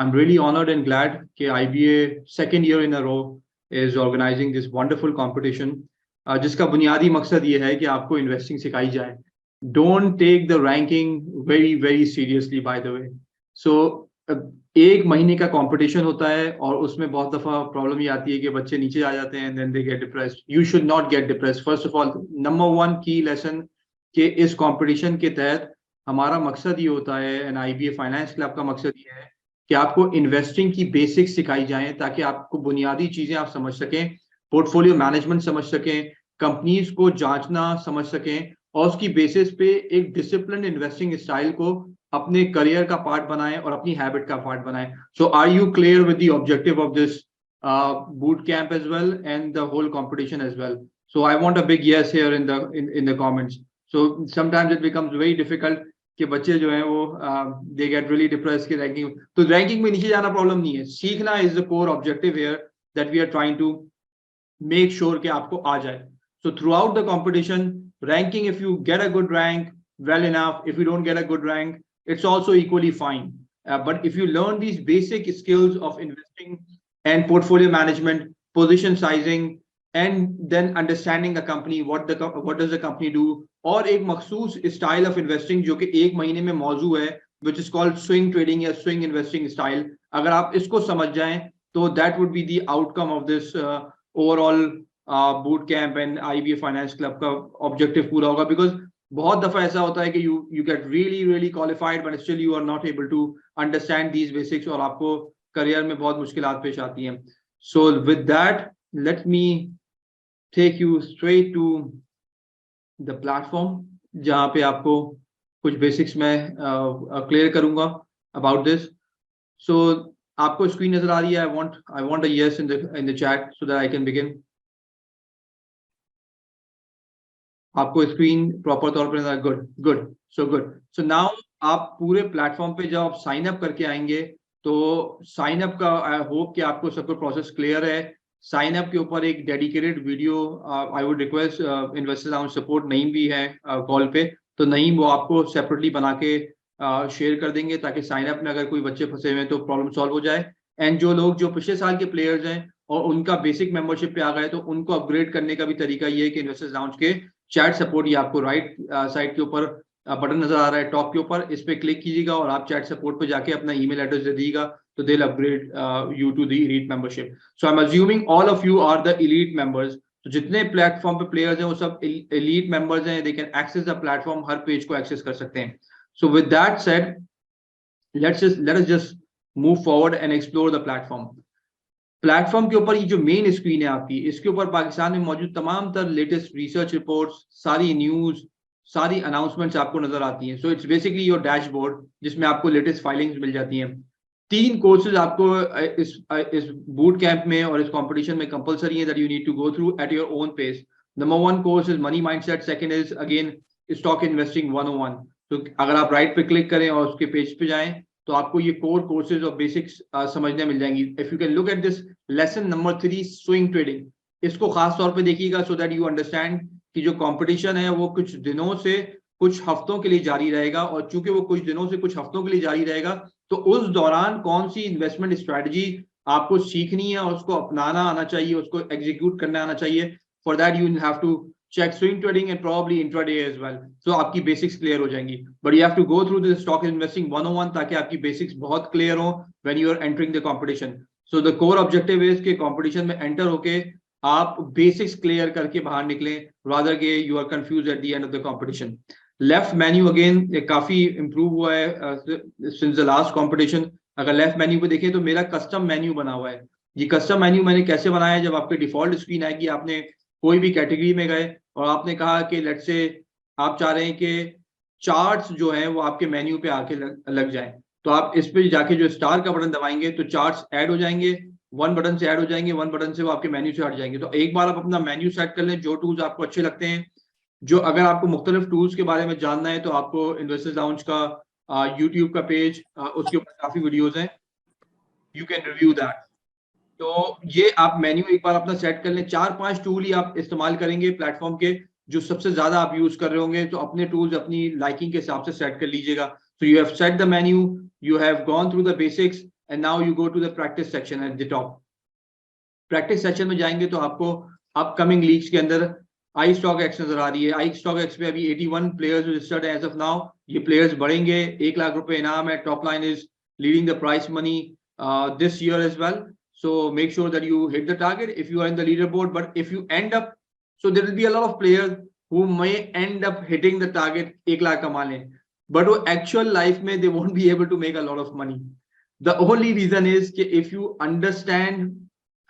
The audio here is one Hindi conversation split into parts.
I'm really honored and glad कि IBA second year in a row is organizing this wonderful competition, जिसका बुनियादी मकसद ये है कि आपको इन्वेस्टिंग सिखाई जाए. Don't take the ranking very very seriously, by the way. So एक महीने का कंपटीशन होता है और उसमें बहुत दफा प्रॉब्लम ये आती है कि बच्चे नीचे आ जाते हैं, then they get depressed. You should not get depressed. First of all, number one key lesson कि इस कंपटीशन के तहत हमारा मकसद ये होता है, एंड IBA फाइनेंस क्लब का मकसद ये है कि आपको इन्वेस्टिंग की बेसिक्स सिखाई जाएं ताकि आपको बुनियादी चीजें आप समझ सकें, पोर्टफोलियो मैनेजमेंट समझ सकें, कंपनीज को जांचना समझ सकें और उसकी बेसिस पे एक डिसिप्लिन इन्वेस्टिंग स्टाइल को अपने करियर का पार्ट बनाएं और अपनी हैबिट का पार्ट बनाएं. So are you clear with the objective of this boot camp as well and the whole competition as well? So I want a big yes here in the comments. So sometimes it becomes very difficult कि बच्चे जो हैं वो they get really depressed कि रैंकिंग, तो रैंकिंग में नीचे जाना प्रॉब्लम नहीं है, सीखना is the core objective here that we are trying to make sure कि आपको आ जाए. So throughout the competition, ranking, if you get a good rank, well enough. If you don't get a good rank, it's also equally fine. But if you learn these basic skills of investing and portfolio management, position sizing, and then understanding a company, what does the company do, और एक मखसूस स्टाइल ऑफ इन्वेस्टिंग जो कि एक महीने में मौजू है, which is called swing trading या swing investing style, अगर आप इसको समझ जाएं तो that would be the outcome of this overall boot camp and IBA finance club का ऑब्जेक्टिव पूरा होगा. बिकॉज बहुत दफा ऐसा होता है कि you get really qualified but still you are not able to understand these basics और आपको करियर में बहुत मुश्किलात पेश आती हैं. So with that, let me take you straight to the platform जहाँ पे आपको कुछ बेसिक्स मैं क्लियर करूंगा about this. So आपको स्क्रीन नजर आ रही है? I want a yes in the chat so that I can begin. आपको स्क्रीन प्रॉपर तौर पर गुड. सो नाउ आप पूरे प्लेटफॉर्म पे जब आप साइन अप करके आएंगे तो साइन अप का आई होप कि आपको सबको प्रोसेस क्लियर है. साइन अप के ऊपर एक dedicated video I would request investors lounge support Naeem भी है कॉल पे, तो नईम वो आपको सेपरेटली बना के शेयर कर देंगे ताकि साइन अप में अगर कोई बच्चे फंसे हुए हैं तो प्रॉब्लम सॉल्व हो जाए. एंड जो लोग जो पिछले साल के प्लेयर्स हैं और उनका बेसिक मेंबरशिप पे आ गए तो उनको अपग्रेड करने का भी तरीका ये है कि इन्वेस्टर्स लाउंज के चैट सपोर्ट, ये आपको राइट साइड के ऊपर बटन नजर आ रहा है टॉप के ऊपर, इस पे क्लिक कीजिएगा और आप चैट सपोर्ट पे जाके अपना ईमेल एड्रेस दे दीजिएगा तो they will upgrade you to the elite membership. So I am assuming all of you are the elite members. तो जितने प्लेटफॉर्म पे प्लेयर्स हैं वो सब एलीट मेंबर्स हैं. They can access the platform, हर पेज को एक्सेस कर सकते हैं. So with that said, let us just move forward and explore the platform. Platform के ऊपर ये जो मेन स्क्रीन है आपकी, इसके ऊपर पाकिस्तान में मौजूद तमाम तर लेटेस्ट रिसर्च रिपोर्ट्स, सारी न्यूज, सारी अनाउंसमेंट्स आपको नजर आती हैं. So it's basically your dashboard जिसमें आपको लेटेस्ट फाइलिंग्स मिल जाती हैं. 3 कोर्सेज आपको इस बूट कैंप में और इस कंपटीशन में कंपलसरी है that you need to go through at your own pace. Number 1 course is money mindset, second is again stock investing 101. तो अगर आप राइट पे क्लिक करें और उसके पेज पे जाएं तो आपको ये कोर कोर्सेज और बेसिक्स समझने मिल जाएंगी. If you can look at this lesson number 3 swing trading, इसको खास तौर पे देखिएगा सो दैट यू अंडरस्टैंड कि जो कंपटीशन है वो कुछ दिनों से कुछ हफ्तों के लिए जारी रहेगा, और चूंकि वो कुछ दिनों से कुछ हफ्तों के लिए जारी रहेगा तो उस दौरान कौन सी इन्वेस्टमेंट स्ट्रेटजी आपको सीखनी है और उसको अपनाना आना चाहिए, उसको एग्जीक्यूट करना आना चाहिए. For that you have to check swing trading and probably intraday as well. So आपकी बेसिक्स क्लियर हो जाएंगी. But you have to go through the stock investing 101 ताकि आपकी बेसिक्स बहुत क्लियर हो when you are entering the competition. So the core objective is कि कंपटीशन में एंटर होके आप बेसिक्स क्लियर करके बाहर निकलें rather के you are confused at the end of the competition. Left menu again काफी इंप्रूव हुआ है since the last competition. अगर लेफ्ट मेन्यू पे देखें तो मेरा कस्टम मेन्यू बना हुआ है. ये कस्टम मेन्यू मैंने कैसे बनाया है, जब आपके डिफॉल्ट स्क्रीन आएगी, आपने कोई भी कैटेगरी में गए और आपने कहा कि लेट्स से आप चाह रहे हैं कि चार्ट्स जो हैं वो आपके मेन्यू पे आके लग जाएं, तो आप इस पे जाके जो स्टार का बटन दबाएंगे तो चार्ट्स ऐड हो जाएंगे, 1 बटन से ऐड हो जाएंगे, 1 बटन से वो आपके मेन्यू से हट जाएंगे. तो एक बार आप अपना मेन्यू सेट कर लें, जो टूल्स आपको अच्छे लगते हैं. जो अगर आपको मुख्तलिफ टूल्स के बारे में जानना है तो आपको इन्वेस्टर्स लाउंज का यूट्यूब का पेज, उसके ऊपर काफी वीडियोज हैं, यू कैन रिव्यू दैट. तो ये आप मेन्यू एक बार अपना सेट कर लें. 4-5 टूल ही आप इस्तेमाल करेंगे प्लेटफॉर्म के, जो सबसे ज्यादा आप यूज कर रहे होंगे, तो अपने टूल्स अपनी लाइकिंग के हिसाब से सेट कर लीजिएगा. So you have set the menu, you have gone through the basics, and now you go to the practice section at the top. Practice section में जाएंगे तो आपको अपकमिंग लीग्स के अंदर आई स्टॉक एक्स नजर आ रही है। आई स्टॉक एक्स पे अभी 81 प्लेयर्स रजिस्टर्ड है एज ऑफ नाउ। ये प्लेयर्स बढ़ेंगे, 1 लाख रुपए इनाम है। Top line is leading the prize money this year as well, so make sure that you hit the target if you are in the leaderboard. But if you end up, so there will be a lot of players who may end up hitting the target 1 lakh कमा लें, but वो actual life में they won't be able to make a lot of money. The only reason is कि if you understand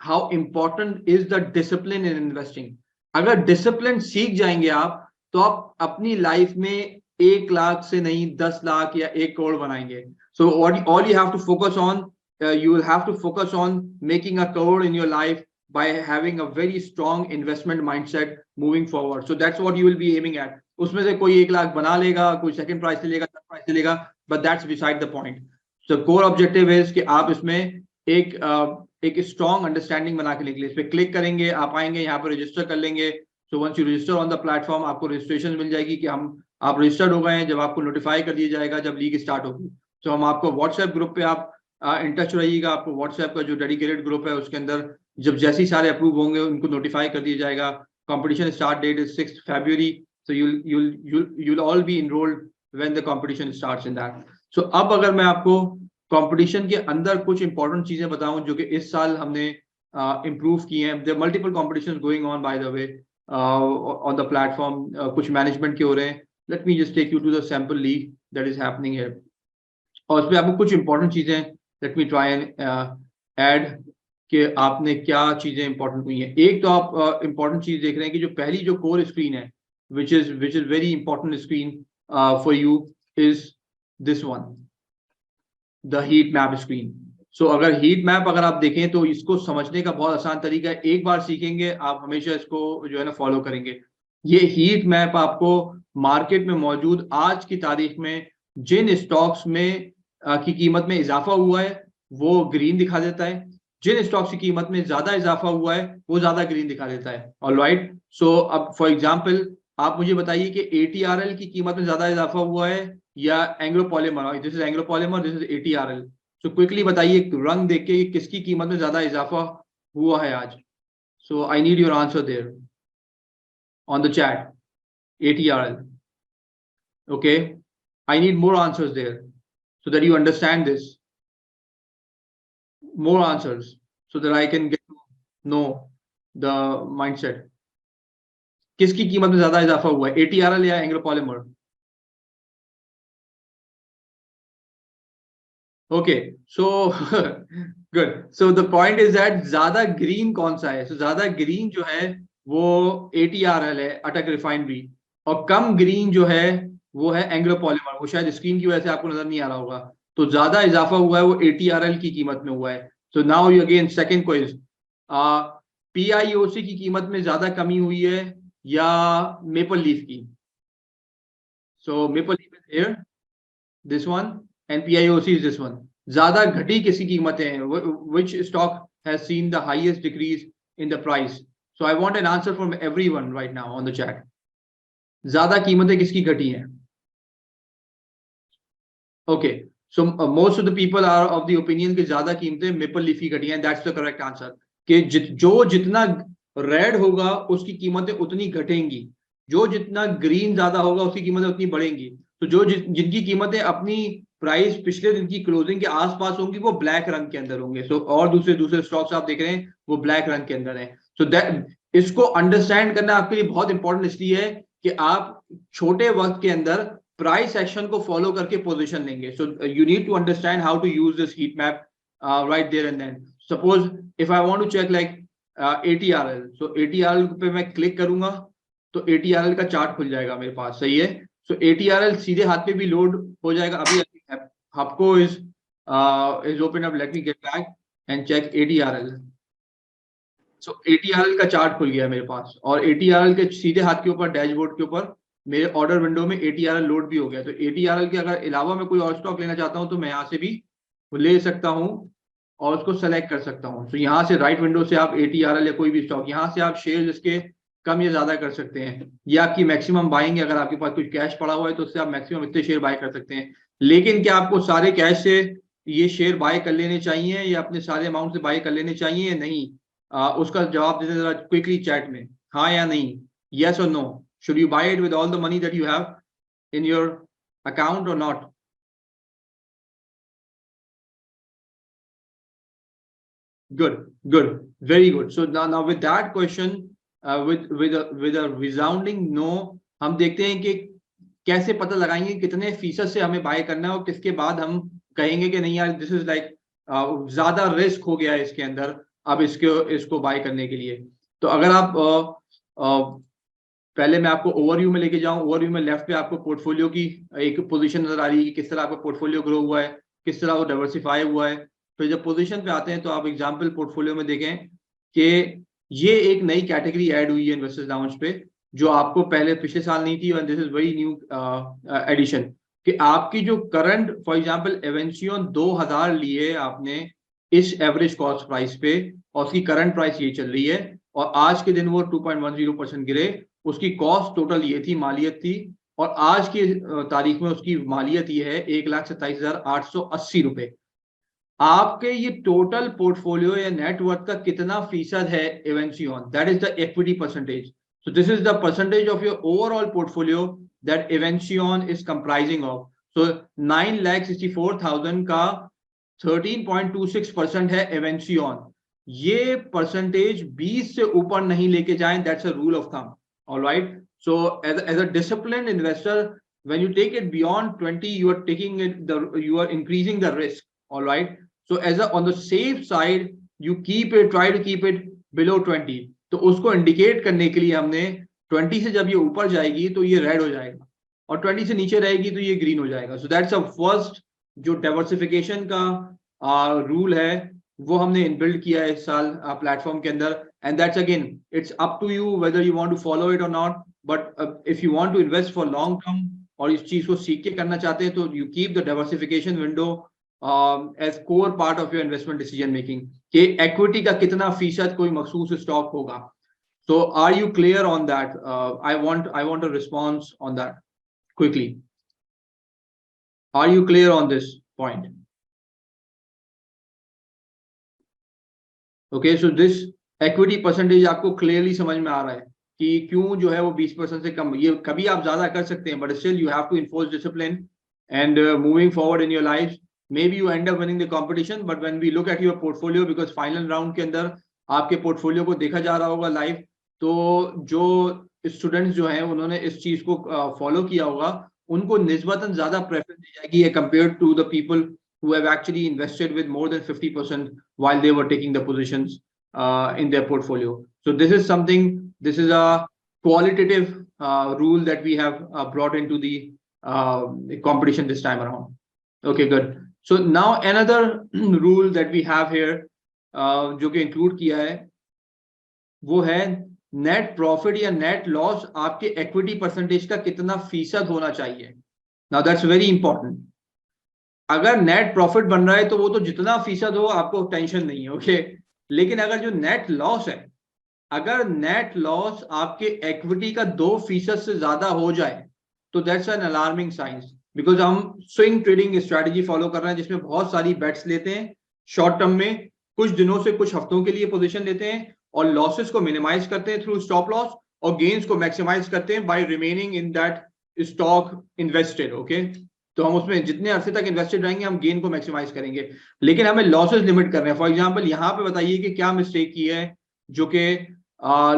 how important is the discipline in investing, अगर discipline सीख जाएंगे आप तो आप अपनी लाइफ में 1 लाख से नहीं 10 लाख या 1 करोड़ बनाएंगे। So all you have to focus on, you will have to focus on making a crore in your life by having a very strong investment mindset moving forward. So that's what you will be aiming at. उसमें से कोई 1 लाख बना लेगा, कोई सेकंड प्राइस ले लेगा, थर्ड प्राइस ले लेगा, but that's beside the point. So core objective is कि आप इसमें एक स्ट्रॉन्ग अंडरस्टैंडिंग बना के निकले। इस पे क्लिक करेंगे, आप आएंगे यहाँ पर रजिस्टर कर लेंगे। So once you register on the platform, आपको रजिस्ट्रेशन मिल जाएगी कि आप रजिस्टर्ड हो गए हैं। जब आपको नोटिफाई कर दिया जाएगा जब लीग स्टार्ट होगी, तो हम आपको व्हाट्सएप ग्रुप पे आप इन टच रहिएगा। आपको व्हाट्सएप का जो डेडिकेटेड ग्रुप है उसके अंदर जब जैसे ही सारे अप्रूव होंगे उनको नोटिफाई कर दिया जाएगा। Competition start date is 6 February, so you'll all be enrolled when the competition starts in that. So अब अगर मैं आपको कंपटीशन के अंदर कुछ इंपॉर्टेंट चीजें बताऊं जो कि इस साल हमने इम्प्रूव की हैं। There multiple competitions going on by the way on the platform, कुछ मैनेजमेंट के हो रहे हैं। Let me just take you to the sample league that is happening here, और उसमें आपको कुछ इंपॉर्टेंट चीजें let me try and add कि आपने क्या चीजें इंपॉर्टेंट हुई हैं। एक तो आप इंपॉर्टेंट चीज देख रहे हैं कि जो पहली जो कोर स्क्रीन है which is very important screen for you is this one, the heat map screen. So अगर heat map अगर आप देखें तो इसको समझने का बहुत आसान तरीका है। एक बार सीखेंगे आप हमेशा इसको जो है ना फॉलो करेंगे। ये heat map आपको मार्केट में मौजूद आज की तारीख में जिन स्टॉक्स में की कीमत में इजाफा हुआ है वो ग्रीन दिखा देता है, जिन स्टॉक्स की कीमत में ज्यादा इजाफा हुआ है वो ज्यादा ग्रीन दिखा देता है। ऑलराइट, सो अब फॉर एग्जांपल आप मुझे बताइए कि ATRL की कीमत में ज्यादा इजाफा हुआ है या Anglo polymer. This is Anglo polymer, this is ATRL। So quickly बताइए रंग देख के किसकी कीमत में ज्यादा इजाफा हुआ है आज। So I need your answer there on the chat. ATRL, okay, I need more answers there so that you understand this, more answers so that I can get to know the mindset. किसकी कीमत में ज्यादा इजाफा हुआ है, ATRL या Anglo polymer? Okay, so good. So the point is that ज्यादा ग्रीन कौन सा है? सो ज्यादा ग्रीन जो है वो ATRL है, अटक रिफाइनरी, और कम ग्रीन जो है वो है एंग्लो पॉलीमर। वो शायद स्क्रीन की वजह से आपको नजर नहीं आ रहा होगा। तो ज्यादा इजाफा हुआ है वो ATRL की कीमत में हुआ है। So now you again second question, PIOC की कीमत में ज्यादा कमी हुई है या मेपल लीफ की? So maple leaf is here, this one, and PIOC is this one. ज्यादा घटी किसकी कीमतें हैं? Which stock has seen the highest decrease in the price? So I want an answer from everyone right now on the chat. ज्यादा कीमतें किसकी घटी हैं? Okay, so most of the people are of the opinion कि ज्यादा कीमतें मेपल लीफ की घटी हैं। दैट्स द करेक्ट आंसर कि जो जितना रेड होगा उसकी कीमतें उतनी घटेंगी, जो जितना ग्रीन ज्यादा होगा उसकी कीमतें उतनी बढ़ेंगी। तो जो जिनकी कीमतें अपनी प्राइस पिछले दिन की क्लोजिंग के आसपास होंगी वो ब्लैक रंग के अंदर होंगे। सो और दूसरे स्टॉक्स आप देख रहे हैं वो ब्लैक रंग के अंदर है। सो दैट इसको अंडरस्टैंड करना आपके लिए बहुत इंपॉर्टेंट इसलिए है कि आप छोटे वक्त के अंदर प्राइस एक्शन को फॉलो करके पोजीशन लेंगे। So you need to understand how to use this heat map right there and then. Suppose if I want to check like ATRL, सो ATRL पे मैं क्लिक करूंगा तो ATRL का चार्ट खुल जाएगा मेरे पास, सही है। सो ATRL सीधे हाथ पे भी लोड हो जाएगा। अभी आपको is open up, let me get back and check ATRL। सो ATRL का चार्ट खुल गया मेरे पास, और ATRL के सीधे हाथ के ऊपर डैशबोर्ड के ऊपर मेरे ऑर्डर विंडो में ATRL लोड भी हो गया। तो ATRL के अगर अलावा मैं कोई और स्टॉक लेना चाहता हूं तो मैं यहाँ से भी ले सकता हूं और उसको सेलेक्ट कर सकता हूं। तो यहाँ से राइट विंडो से आप ATRL या कोई भी स्टॉक, यहाँ से आप शेयर इसके कम या ज्यादा कर सकते हैं, या आपकी मैक्सिमम बाइंग है। अगर आपके पास कुछ कैश पड़ा हुआ है तो उससे आप मैक्सिमम इतने शेयर बाय कर सकते हैं। लेकिन क्या आपको सारे कैश से ये शेयर बाय कर लेने चाहिए या अपने सारे अमाउंट से बाय कर लेने चाहिए या नहीं, उसका जवाब दे दें जरा क्विकली चैट में, हाँ या नहीं, यस और no, should you buy it with all the money that you have in your account और not? Good, very good. So now with that question, with a resounding no, हम देखते हैं कि कैसे पता लगाएंगे कितने फीसद से हमें बाय करना है और किसके बाद हम कहेंगे कि नहीं यार दिस इज लाइक ज्यादा रिस्क हो गया है इसके अंदर, अब इसको बाय करने के लिए। तो अगर आप पहले मैं आपको ओवरव्यू में लेके जाऊं, ओवरव्यू में लेफ्ट पे आपको पोर्टफोलियो की एक पोजीशन नजर आ रही है कि किस तरह आपका पोर्टफोलियो ग्रो हुआ है, किस तरह वो डाइवर्सिफाई हुआ है। फिर जब पोजीशन पे आते हैं तो आप एग्जांपल पोर्टफोलियो में देखें कि ये एक नई कैटेगरी ऐड हुई है इन्वेस्टर्स लाउंज पे, जो आपको पहले पिछले साल नहीं थी, और this is very new addition, कि आपकी जो करंट फॉर एग्जांपल एवेंसियन 2000 लिए आपने इस एवरेज कॉस्ट प्राइस पे, और उसकी करंट प्राइस ये चल रही है, और आज के दिन वो 2.10% गिरे, उसकी कॉस्ट टोटल ये थी, मालियत थी, और आज की तारीख में उसकी मालियत ये है 1,27,880 रुपए। आपके ये टोटल पोर्टफोलियो या नेटवर्थ का कितना फीसद है एवेंसियन, that is the equity percentage. So this is the percentage of your overall portfolio that एवेंसियन इज कंप्राइजिंग ऑफ। सो 9,64,000 का 13.26% है एवेंसियन। ये परसेंटेज 20 से ऊपर नहीं लेके जाएं, that's a rule of thumb. Alright, so as a disciplined investor, when you take it beyond 20, you are increasing the risk. All right, so on the safe side, you try to keep it below 20. तो उसको इंडिकेट करने के लिए हमने 20 से जब ये ऊपर जाएगी तो ये रेड हो जाएगा, और 20 से नीचे रहेगी तो ये ग्रीन हो जाएगा। सो दैट्स अ फर्स्ट जो डाइवर्सिफिकेशन का रूल है, वो हमने इनबिल्ड किया है इस साल प्लेटफॉर्म के अंदर, and that's again it's up to you whether you want to follow it or not, but if you want to invest for long term और इस चीज को सीख के करना चाहते हैं, तो you keep the diversification window as core part of your investment decision making, कि एक्विटी का कितना फीसद कोई मखसूस स्टॉक होगा। So are you clear on that? I want a response on that quickly. Are you clear on this point? Okay, so this equity percentage आपको clearly समझ में आ रहा है कि क्यों जो है वो 20% से कम। ये कभी आप ज्यादा कर सकते हैं, but still you have to enforce discipline and moving forward in your lives. Maybe you end up winning the competition, but when we look at your portfolio, because final round के अंदर आपके पोर्टफोलियो को देखा जा रहा होगा लाइव, तो जो स्टूडेंट्स जो हैं उन्होंने इस चीज को फॉलो किया होगा, उनको निस्बतन ज्यादा प्रेफरेंस दी जाएगी compared to the people who have actually invested with more than 50% while they were taking the positions in their portfolio. So this is something, this is a qualitative rule that we have brought into the competition this time around. Okay, good. So now another rule that we have here जो कि इंक्लूड किया है, वो है नेट प्रॉफिट या नेट लॉस आपके इक्विटी परसेंटेज का कितना फीसद होना चाहिए। Now that's very important. अगर नेट प्रॉफिट बन रहा है तो वो तो जितना फीसद हो आपको टेंशन नहीं है, ओके। लेकिन अगर जो नेट लॉस है, अगर नेट लॉस आपके इक्विटी का 2% से ज्यादा हो जाए, तो that's an alarming science, because हम स्विंग ट्रेडिंग स्ट्रेटजी फॉलो कर रहे हैं जिसमें बहुत सारी बेट्स लेते हैं शॉर्ट टर्म में, कुछ दिनों से कुछ हफ्तों के लिए पोजीशन लेते हैं, और लॉसेस को मिनिमाइज करते हैं थ्रू स्टॉप लॉस, और गेन्स को मैक्सिमाइज करते हैं by remaining in that stock invested. Okay, तो हम उसमें जितने अरसे तक इन्वेस्टेड रहेंगे हम गेन को मैक्सिमाइज करेंगे, लेकिन हमें लॉसेस लिमिट कर रहे हैं। फॉर एग्जांपल यहाँ पे बताइए कि क्या मिस्टेक की है जो कि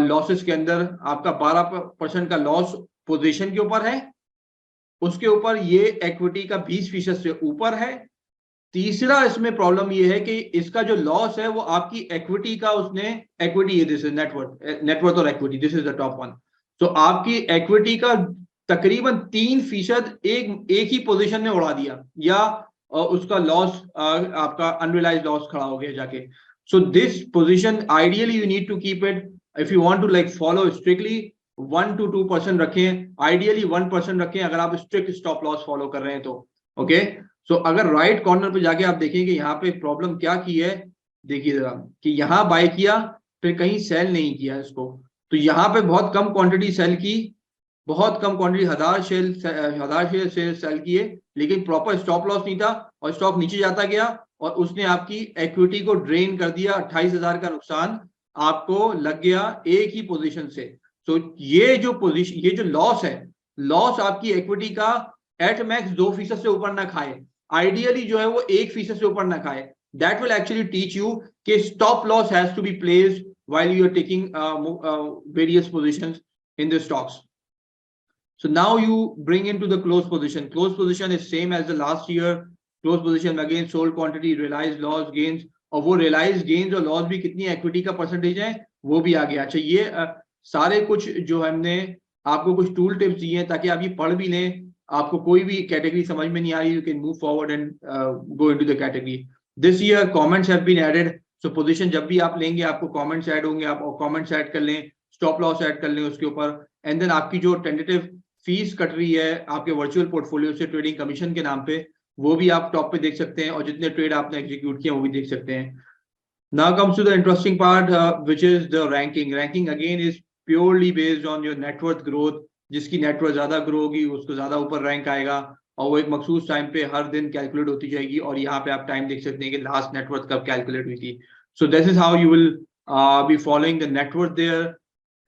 लॉसेस के अंदर आपका 12% का लॉस पोजीशन के ऊपर है, उसके ऊपर ये इक्विटी का 20% से ऊपर है। तीसरा इसमें प्रॉब्लम ये है कि इसका जो लॉस है वो आपकी इक्विटी का, उसने इक्विटी, ये दिस इज नेटवर्थ और equity, this is the top one. तो आपकी इक्विटी का तकरीबन 3% एक ही पोजीशन में उड़ा दिया, या उसका लॉस आपका अनरियलाइज्ड लॉस खड़ा हो गया जाके। So this position ideally you need to keep it, if you want to like follow strictly 1 to 2% रखें, आइडियली 1% रखें अगर आप स्ट्रिक्ट स्टॉप लॉस फॉलो कर रहे हैं तो। ओके, सो अगर राइट कॉर्नर पे जाके आप देखेंगे यहाँ पे प्रॉब्लम क्या की है, देखिए जरा कि यहाँ बाय किया फिर कहीं सेल नहीं किया इसको, तो यहाँ पे बहुत कम क्वांटिटी सेल की, बहुत कम क्वांटिटी, 1000 शेयर सेल किए, लेकिन प्रॉपर स्टॉप लॉस नहीं था, और स्टॉक नीचे जाता गया और उसने आपकी इक्विटी को ड्रेन कर दिया, 28,000 का नुकसान आपको लग गया एक ही पोजीशन से। तो ये जो लॉस है, लॉस आपकी इक्विटी का एट मैक्स 2% से ऊपर ना खाए, आइडियली जो है वो 1% से ऊपर ना खाए। That will actually teach you कि stop loss has to be placed while you are taking various positions in the stocks. So now you bring into the close position. Close position is same as the last year. Close position again sold quantity, realized loss, gains, और वो realized gains और loss भी कितनी equity का percentage है वो भी आ गया। अच्छा, ये सारे कुछ जो हमने आपको कुछ टूल टिप्स दिए हैं ताकि आप ये पढ़ भी लें, आपको कोई भी कैटेगरी समझ में नहीं आ रही, you can move forward and go into the category. This year comments have been added. So position जब भी आप लेंगे आपको कमेंट्स ऐड होंगे, आप कमेंट्स ऐड कर लें, स्टॉप लॉस ऐड कर लें उसके ऊपर, एंड देन आपकी जो टेंटेटिव फीस कट रही है आपके वर्चुअल पोर्टफोलियो से ट्रेडिंग कमीशन के नाम पे, वो भी आप टॉप पे देख सकते हैं, और जितने ट्रेड आपने एग्जीक्यूट किए वो भी देख सकते हैं। Now comes to the interesting part which is the ranking. Ranking again is purely based on your net worth growth. जिसकी नेटवर्थ ज्यादा ग्रो होगी उसको ज्यादा ऊपर रैंक आएगा, और वो एक मखसूस टाइम पे हर दिन कैलकुलेट होती जाएगी, और यहाँ पे आप टाइम देख सकते हैं कि लास्ट नेटवर्थ कब कैलकुलेट हुई थी। So this is how you will be following the network there,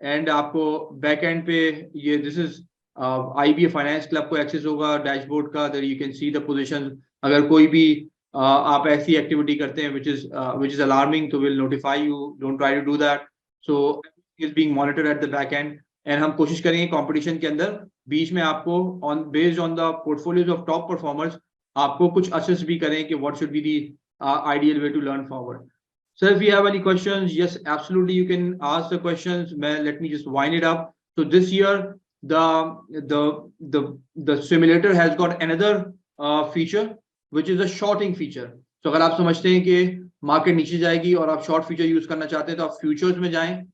and आपको बैक एंड पे ये this is IBA finance club को एक्सेस होगा डैशबोर्ड का, that you can see the position। अगर कोई भी आप ऐसी एक्टिविटी करते हैं which is alarming तो will notify you, don't try to do that। So is being monitored at the back end, and हम कोशिश करेंगे कंपटीशन के अंदर बीच में आपको based on the portfolios of top performers आपको कुछ assess भी करें कि what should be the ideal way to learn forward। So if you have any questions, yes, absolutely, you can ask the questions. Let me just wind it up. So this year, the simulator has got another feature, which is a shorting feature. So अगर आप समझते हैं कि मार्केट नीचे जाएगी और आप शॉर्ट फीचर यूज करना चाहते हैं तो आप फ्यूचर्स में जाएं।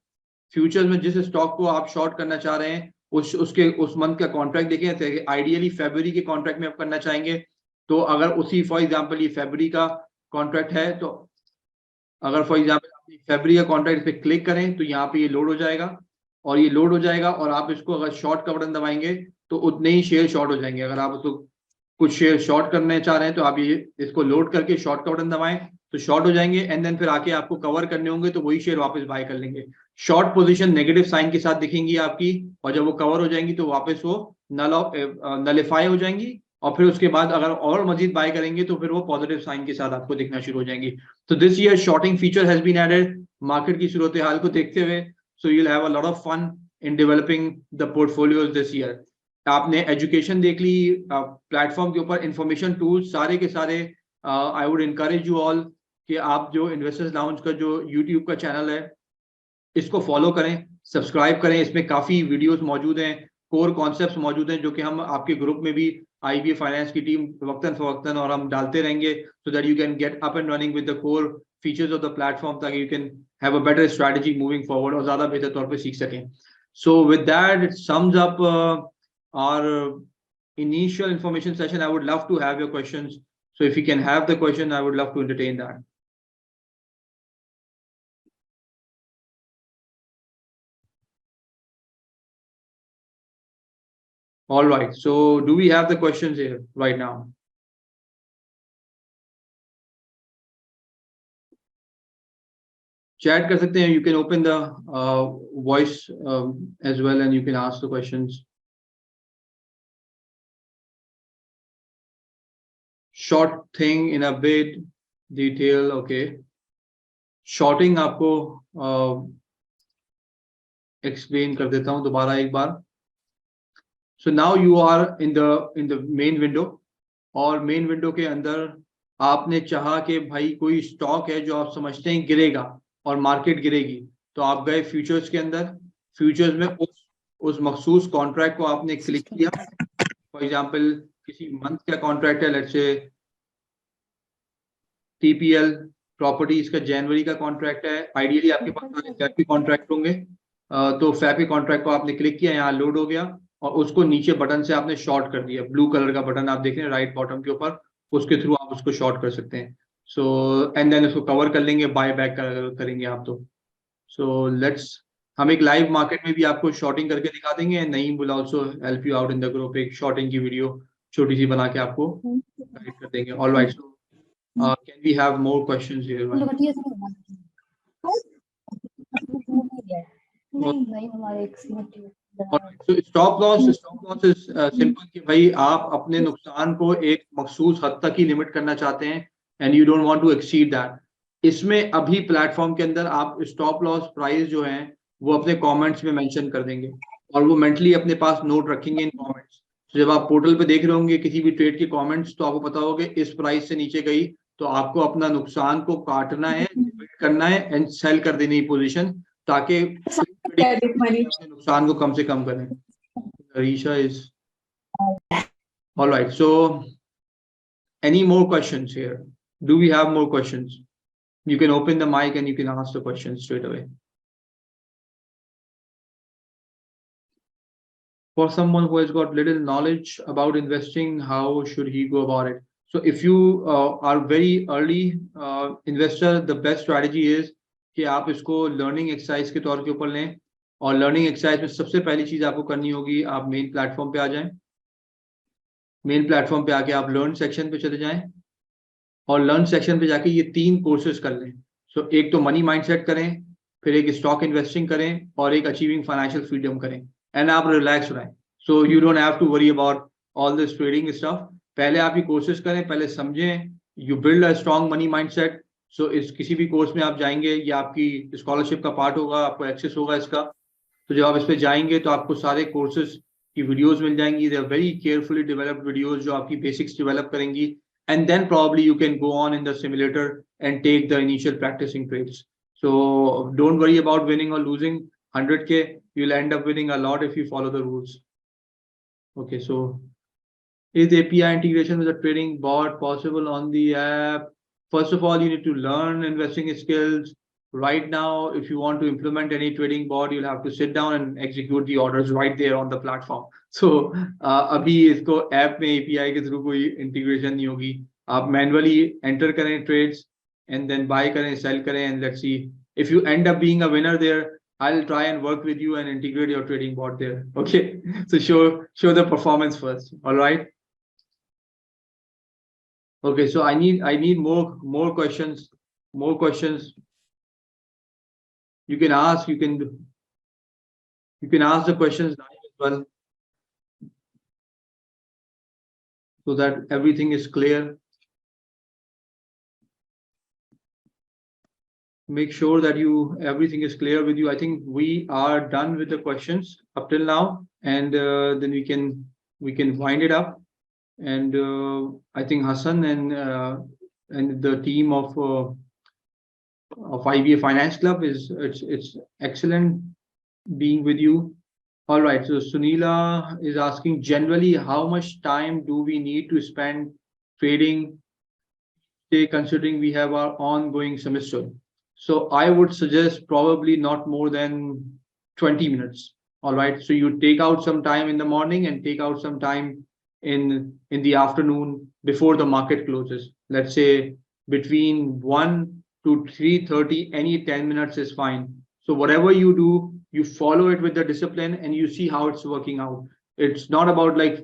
फ्यूचर्स में जिस स्टॉक को आप शॉर्ट करना चाह रहे हैं उस मंथ का कॉन्ट्रैक्ट देखें। आइडियली फरवरी के कॉन्ट्रैक्ट में आप करना चाहेंगे तो अगर उसी फॉर एग्जाम्पल ये फरवरी का कॉन्ट्रैक्ट है, तो अगर फॉर एग्जाम्पल आप फरवरी का कॉन्ट्रैक्ट पे क्लिक करें तो यहाँ पे ये लोड हो जाएगा, और ये लोड हो जाएगा, और आप इसको अगर शॉर्ट का बटन दबाएंगे तो उतने ही शेयर शॉर्ट हो जाएंगे। अगर आप उसको कुछ शेयर शॉर्ट करने चाह रहे हैं तो आप ये इसको लोड करके शॉर्ट का बटन दबाएं तो शॉर्ट हो जाएंगे, एंड देन फिर आके आपको कवर करने होंगे तो वही शेयर वापस बाय कर लेंगे। शॉर्ट पोजीशन नेगेटिव साइन के साथ दिखेंगी आपकी, और जब वो कवर हो जाएंगी तो वापस वो नलिफाई हो जाएंगी, और फिर उसके बाद अगर और मजीद बाय करेंगे तो फिर वो पॉजिटिव साइन के साथ आपको दिखना शुरू हो जाएंगी। तो this year shorting feature has been added market की सूरत हाल को देखते हुए। So you will have a lot of fun in developing the portfolios this year. आपने एजुकेशन देख ली, प्लेटफॉर्म के ऊपर इंफॉर्मेशन टूल्स सारे के सारे। I would encourage you all कि आप जो इन्वेस्टर्स लाउंज का जो यूट्यूब का चैनल है इसको फॉलो करें, सब्सक्राइब करें। इसमें काफी वीडियोस मौजूद हैं, कोर कॉन्सेप्ट्स मौजूद हैं जो कि हम आपके ग्रुप में भी IBA फाइनेंस की टीम वक्तन फवक्तन और हम डालते रहेंगे, so that you can get up and running with the core features of the platform, ताकि you can have a better strategy moving forward और ज्यादा बेहतर तौर पे सीख सकें। So with that it sums up our initial information session. I would love to have your questions, so if you can have the question I would love to entertain that. All right, so do we have the questions here right now? Chat कर सकते हैं, you can open the voice as well and you can ask the questions. Short thing in a bit detail, okay. Shorting आपको explain कर देता हूँ दोबारा एक बार। So now you are in the main window, और मेन विंडो के अंदर आपने चाहा कि भाई कोई स्टॉक है जो आप समझते हैं गिरेगा और मार्केट गिरेगी, तो आप गए फ्यूचर्स के अंदर। फ्यूचर्स में उस मखसूस कॉन्ट्रैक्ट को आपने क्लिक किया। फॉर एग्जांपल किसी मंथ का कॉन्ट्रैक्ट है, लेट्स से TPL प्रॉपर्टीज का जनवरी का कॉन्ट्रैक्ट है। आइडियली आपके पास फैब के कॉन्ट्रैक्ट होंगे, तो फैब के कॉन्ट्रैक्ट को आपने क्लिक किया, यहाँ लोड हो गया, और उसको नीचे बटन से आपने शॉर्ट कर दिया। ब्लू कलर का बटन आप देख रहे हैं राइट बॉटम के ऊपर, उसके थ्रू आप उसको शॉर्ट कर सकते हैं। सो एंड देन उसको कवर कर लेंगे, बाय बैक करेंगे आप तो। सो लेट्स, हम एक लाइव मार्केट में भी आपको शॉर्टिंग करके दिखा देंगे। Naeem will also help you out in the group, एक शॉर्टिंग की वीडियो छोटी सी बना के आपको गाइड कर देंगे। All right, Can we have more questions here? So stop loss is simple कि भाई आप अपने नुकसान को एक मखसूस हद तक ही लिमिट करना चाहते हैं and you don't want to exceed that. इसमें अभी प्लेटफॉर्म के अंदर आप स्टॉप लॉस प्राइस जो है वो अपने कमेंट्स में मेंशन कर देंगे और वो मेंटली अपने पास नोट रखेंगे इन कमेंट्स. जब आप पोर्टल पे देख रहे होंगे किसी भी ट्रेड के कमेंट्स तो आपको पता होगा इस प्राइस से नीचे गई तो आपको अपना नुकसान को काटना है, करना है एंड सेल कर देनी है पोजीशन ताकि नुकसान को कम से कम करें. Arisha is all right. So any more questions here? Do we have more questions? You can open the mic and you can ask the questions straight away. For someone who has got little knowledge about investing, how should he go about it? So if you are very early investor, the best strategy is कि आप इसको लर्निंग एक्सरसाइज के तौर के ऊपर लें और लर्निंग एक्सरसाइज में सबसे पहली चीज आपको करनी होगी आप मेन प्लेटफॉर्म पे आ जाएं. मेन प्लेटफॉर्म पे आके आप लर्न सेक्शन पे चले जाएं और लर्न सेक्शन पे जाके ये 3 कोर्सेज कर लें. सो एक तो मनी माइंडसेट करें, फिर एक स्टॉक इन्वेस्टिंग करें और एक अचीविंग फाइनेंशियल फ्रीडम करें एंड आप रिलैक्स रहें. So you don't have to worry about all this trading stuff. पहले आप ये कोर्सेज करें, पहले समझें, you build a strong money mindset. So इस किसी भी कोर्स में आप जाएंगे या आपकी स्कॉलरशिप का पार्ट होगा, आपको एक्सेस होगा इसका. तो जब आप इस पे जाएंगे तो आपको सारे कोर्सेज की वीडियोस मिल जाएंगी. They are very carefully developed videos जो आपकी बेसिक्स डेवलप करेंगी and then probably you can go on in the simulator and take the initial practicing trades. So don't worry about winning or losing 100k. You'll end up winning a lot if you follow the rules. Okay, so is API integration with a trading bot possible on the app? First of all, you need to learn investing skills. Right now, if you want to implement any trading bot, you'll have to sit down and execute the orders right there on the platform. So अभी इसको ऐप में API के थ्रू कोई इंटीग्रेशन नहीं होगी. आप मैनुअली एंटर करें ट्रेड्स एंड देन बाय करें, सेल करें and let's see if you end up being a winner there. I'll try and work with you and integrate your trading bot there. Okay, so show the performance first. All right. Okay, so I need more questions. More questions. You can ask. You can ask the questions live as well, so that everything is clear. Make sure that everything is clear with you. I think we are done with the questions up till now, and then we can wind it up. And I think Hassan and the team of IBA Finance Club it's excellent being with you. All right, so Sunila is asking, generally how much time do we need to spend trading, say considering we have our ongoing semester? So I would suggest probably not more than 20 minutes. All right, so you take out some time in the morning and take out some time in the afternoon before the market closes. Let's say between 1 to 3:30, any 10 minutes is fine. So whatever you do, you follow it with the discipline and you see how it's working out. It's not about like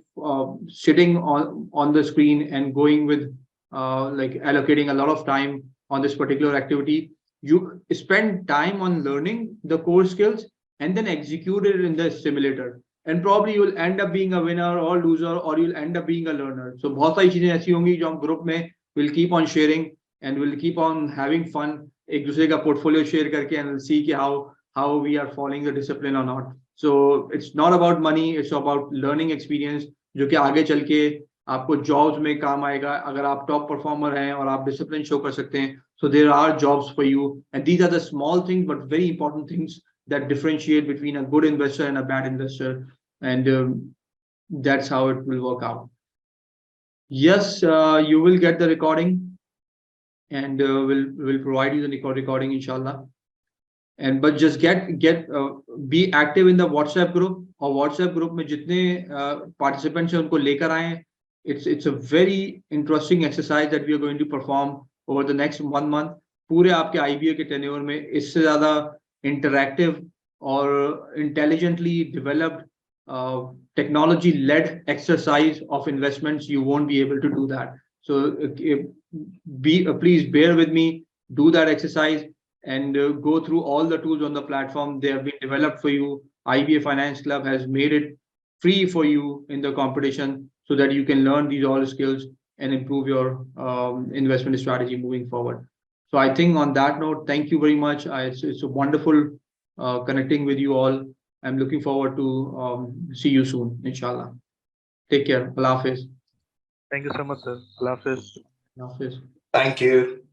sitting on the screen and going with like allocating a lot of time on this particular activity. You spend time on learning the core skills and then execute it in the simulator. And probably you will end up being a winner or loser, or you'll end up being a learner. So बहुत सारी चीजें ऐसी होंगी जो हम ग्रुप में will keep on sharing and will keep on having fun. एक दूसरे का portfolio share करके and we'll see कि how we are following the discipline or not. So it's not about money, it's about learning experience जो कि आगे चल के आपको jobs में काम आएगा अगर आप top performer हैं और आप discipline show कर सकते हैं. So there are jobs for you, and these are the small things but very important things that differentiate between a good investor and a bad investor. And that's how it will work out. Yes, you will get the recording and we'll provide you the recording inshallah. And but just be active in the WhatsApp group, or WhatsApp group में जितने participants हैं उनको लेकर आएं. It's a very interesting exercise that we are going to perform over the next 1 month. पूरे आपके IBA के tenure में इससे ज़्यादा interactive or intelligently developed technology-led exercise of investments, you won't be able to do that. So please bear with me, do that exercise, and go through all the tools on the platform. They have been developed for you. IBA Finance Club has made it free for you in the competition so that you can learn these all skills and improve your investment strategy moving forward. So I think on that note, thank you very much. It's a wonderful connecting with you all. I'm looking forward to see you soon, inshallah. Take care. Allah Hafiz. Thank you so much, sir. Allah Hafiz. Allah Hafiz. Thank you.